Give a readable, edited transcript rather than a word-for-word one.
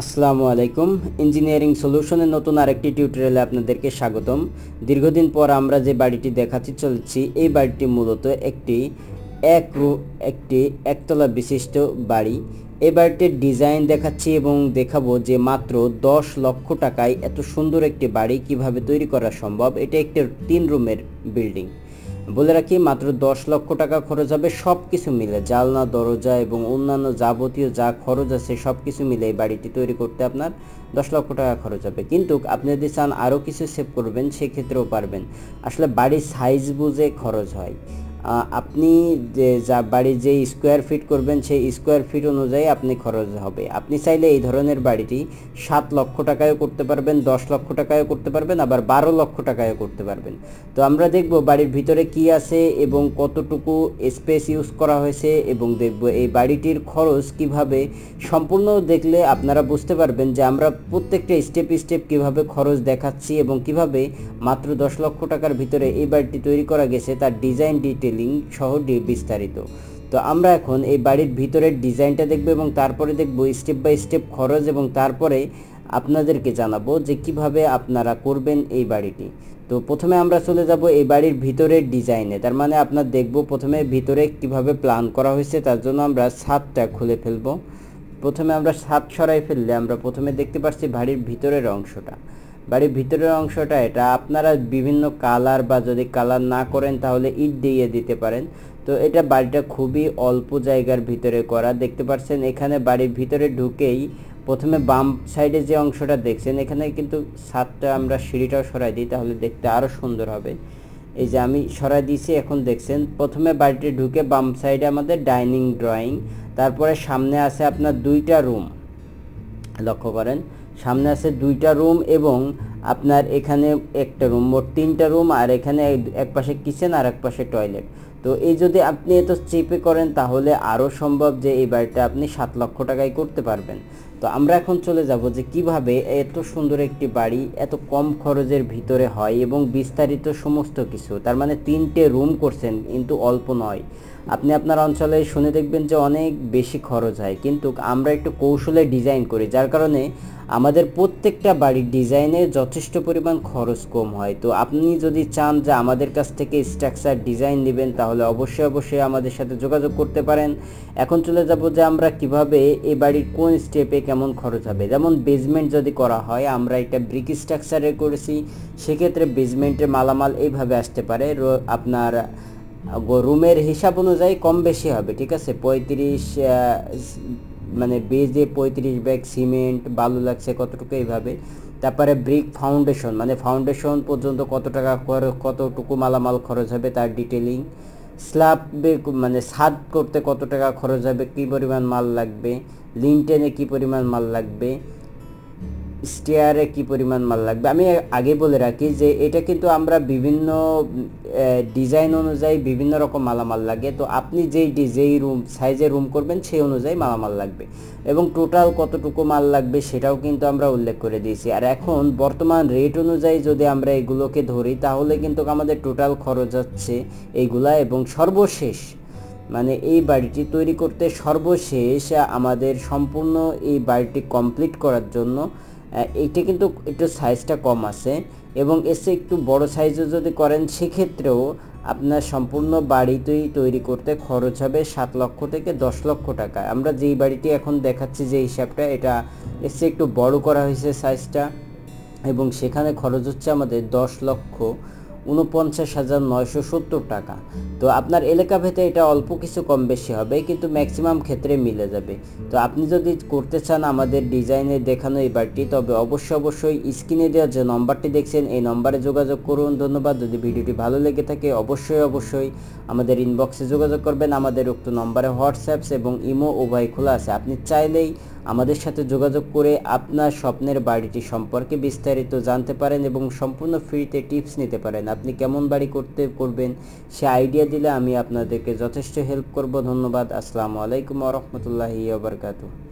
আসসালামু আলাইকুম। ইঞ্জিনিয়ারিং সলিউশনের নতুন আরেকটি টিউটোরিয়ালে আপনাদেরকে স্বাগতম। দীর্ঘদিন পর আমরা যে বাড়িটি দেখাতে চলেছি, এই বাড়িটি মূলত একটি একতলা বিশিষ্ট বাড়ি। এই বাড়িটির ডিজাইন দেখাচ্ছি এবং দেখাবো যে মাত্র 10 লক্ষ টাকায় এত সুন্দর একটি বাড়ি কিভাবে তৈরি করা সম্ভব। এটা একটি 3 রুমের বিল্ডিং। বলে রাখি, মাত্র 10 লক্ষ টাকা খরচ হবে সব কিছু মিলে, জানলা, দরজা এবং অন্যান্য যাবতীয় যা খরচ আছে সব কিছু মিলে এই বাড়িটি তৈরি করতে আপনার 10 লক্ষ টাকা খরচ হবে। কিন্তু আপনি যদি চান আরও কিছু সেভ করবেন, সেক্ষেত্রেও পারবেন। আসলে বাড়ির সাইজ বুঝে খরচ হয়। আপনি যে বাড়ির যে স্কোয়ার ফিট করবেন, সেই স্কোয়ার ফিট অনুযায়ী আপনি খরচ হবে। আপনি চাইলে এই ধরনের বাড়িটি 7 লক্ষ টাকায়ও করতে পারবেন, 10 লক্ষ টাকায়ও করতে পারবেন, আবার 12 লক্ষ টাকায়ও করতে পারবেন। তো আমরা দেখব বাড়ির ভিতরে কি আছে এবং কতটুকু স্পেস ইউজ করা হয়েছে, এবং দেখব এই বাড়িটির খরচ কিভাবে। সম্পূর্ণ দেখলে আপনারা বুঝতে পারবেন যে আমরা প্রত্যেকটা স্টেপ স্টেপ কিভাবে খরচ দেখাচ্ছি এবং কিভাবে মাত্র 10 লক্ষ টাকার ভিতরে এই বাড়িটি তৈরি করা গেছে, তার ডিজাইন ডিটেলিং সহ বিস্তারিত। তো আমরা এখন এই বাড়ির ভিতরের ডিজাইনটা দেখব এবং তারপরে দেখব স্টেপ বাই স্টেপ খরচ, এবং তারপরে আপনাদেরকে জানাবো যে কিভাবে আপনারা করবেন এই বাড়িটি। তো প্রথমে আমরা চলে যাব এই বাড়ির ভিতরের ডিজাইনে। তার মানে আপনার দেখব প্রথমে ভিতরে কিভাবে প্ল্যান করা হয়েছে। তার জন্য আমরা ছাদটা খুলে ফেলবো। প্রথমে আমরা ছাদ সরাই ফেললে আমরা প্রথমে দেখতে পাচ্ছি বাড়ির ভিতরের অংশটা। বাড়ির ভিতরের অংশটা এটা আপনারা বিভিন্ন কালার, বা যদি কালার না করেন তাহলে ইট দিয়ে দিতে পারেন। তো এটা বাড়িটা খুবই অল্প জায়গার ভিতরে করা। দেখতে পাচ্ছেন এখানে বাড়ির ভিতরে ঢুকেই প্রথমে বাম সাইডে যে অংশটা দেখছেন, এখানে কিন্তু ছাদটা আমরা সিঁড়িটাও সরাই দিই, তাহলে দেখতে আরও সুন্দর হবে। এই যে আমি সরাই দিয়েছি, এখন দেখছেন প্রথমে বাড়িতে ঢুকে বাম সাইডে আমাদের ডাইনিং ড্রয়িং, তারপরে সামনে আছে আপনার 2টা রুম। লক্ষ্য করেন, সামনে আছে 2টা রুম এবং আপনার এখানে একটা রুম, মোট 3টা রুম, আর এখানে এক পাশে কিচেন আর এক পাশে টয়লেট। তো এই যদি আপনি এত চেপে করেন তাহলে আরও সম্ভব যে এই বাড়িটা আপনি 7 লক্ষ টাকায় করতে পারবেন। তো আমরা এখন চলে যাব যে কিভাবে এত সুন্দর একটি বাড়ি এত কম খরচের ভিতরে হয় এবং বিস্তারিত সমস্ত কিছু। তার মানে 3টে রুম করছেন, কিন্তু অল্প নয়। আপনি আপনার অঞ্চলে শুনে দেখবেন যে অনেক বেশি খরচ হয়, কিন্তু আমরা একটু কৌশলে ডিজাইন করি, যার কারণে আমাদের প্রত্যেকটা বাড়ির ডিজাইনে যথেষ্ট পরিমাণ খরচ কম হয়। তো আপনি যদি চান যে আমাদের কাছ থেকে স্ট্রাকচার ডিজাইন নেবেন, তাহলে অবশ্যই আমাদের সাথে যোগাযোগ করতে পারেন। এখন চলে যাব যে আমরা কিভাবে এই বাড়ির কোন স্টেপে কেমন খরচ হবে। যেমন বেসমেন্ট যদি করা হয়, আমরা এটা ব্রিক স্ট্রাকচারে করেছি, সেক্ষেত্রে বেসমেন্টের মালামাল এইভাবে আসতে পারে। আপনার রুমের হিসাব অনুযায়ী কম বেশি হবে, ঠিক আছে। 35 মানে বেজে 35 ব্যাগ সিমেন্ট, বালু লাগছে কতটুকু, এইভাবে। তারপরে ব্রিক ফাউন্ডেশন, মানে ফাউন্ডেশন পর্যন্ত কত টাকা কতটুকু মালামাল খরচ হবে তার ডিটেলিং। স্ল্যাব মানে ছাদ করতে কত টাকা খরচ হবে, কী পরিমাণ মাল লাগবে, লিনটেনে কী পরিমাণ মাল লাগবে, স্টেয়ারে কি পরিমাণ মাল লাগবে। আমি আগে বলে রাখি যে এটা কিন্তু আমরা বিভিন্ন ডিজাইন অনুযায়ী বিভিন্ন রকম মালামাল লাগে। তো আপনি যেই রুম সাইজের রুম করবেন সেই অনুযায়ী মালামাল লাগবে, এবং টোটাল কতটুকু মাল লাগবে সেটাও কিন্তু আমরা উল্লেখ করে দিয়েছি। আর এখন বর্তমান রেট অনুযায়ী যদি আমরা এগুলোকে ধরি, তাহলে কিন্তু আমাদের টোটাল খরচ হচ্ছে এইগুলা, এবং সর্বশেষ মানে এই বাড়িটি তৈরি করতে সর্বশেষ আমাদের সম্পূর্ণ এই বাড়িটি কমপ্লিট করার জন্য এইটা কিন্তু একটু সাইজটা কম আছে, এবং এসে একটু বড় সাইজও যদি করেন সেক্ষেত্রেও আপনার সম্পূর্ণ বাড়িতেই তৈরি করতে খরচ হবে 7 লক্ষ থেকে 10 লক্ষ টাকা। আমরা যেই বাড়িটি এখন দেখাচ্ছি যে হিসাবটা, এটা এসে একটু বড় করা হয়েছে সাইজটা, এবং সেখানে খরচ হচ্ছে আমাদের 10,49,970 টাকা। তো আপনার এলাকা ভেদে এটা অল্প কিছু কম বেশি হবে, কিন্তু ম্যাক্সিমাম ক্ষেত্রে মিলে যাবে। তো আপনি যদি করতে চান আমাদের ডিজাইনে দেখানো এই বাড়িটি, তবে অবশ্যই স্ক্রিনে দেওয়া যে নম্বরটি দেখছেন এই নম্বরে যোগাযোগ করুন। ধন্যবাদ। যদি ভিডিওটি ভালো লেগে থাকে অবশ্যই আমাদের ইনবক্সে যোগাযোগ করবেন। আমাদের উক্ত নম্বরে হোয়াটসঅ্যাপ এবং ইমো উভয় খোলা আছে। আপনি চাইলেই আমাদের সাথে যোগাযোগ করে আপনার স্বপ্নের বাড়িটি সম্পর্কে বিস্তারিত জানতে পারেন এবং সম্পূর্ণ ফ্রিতে টিপস নিতে পারেন। আপনি কেমন বাড়ি করবেন সে আইডিয়া দিলে আমি আপনাদেরকে যথেষ্ট হেল্প করব। ধন্যবাদ। আসসালামু আলাইকুম ওয়া রাহমাতুল্লাহি ওয়া বারাকাতুহু।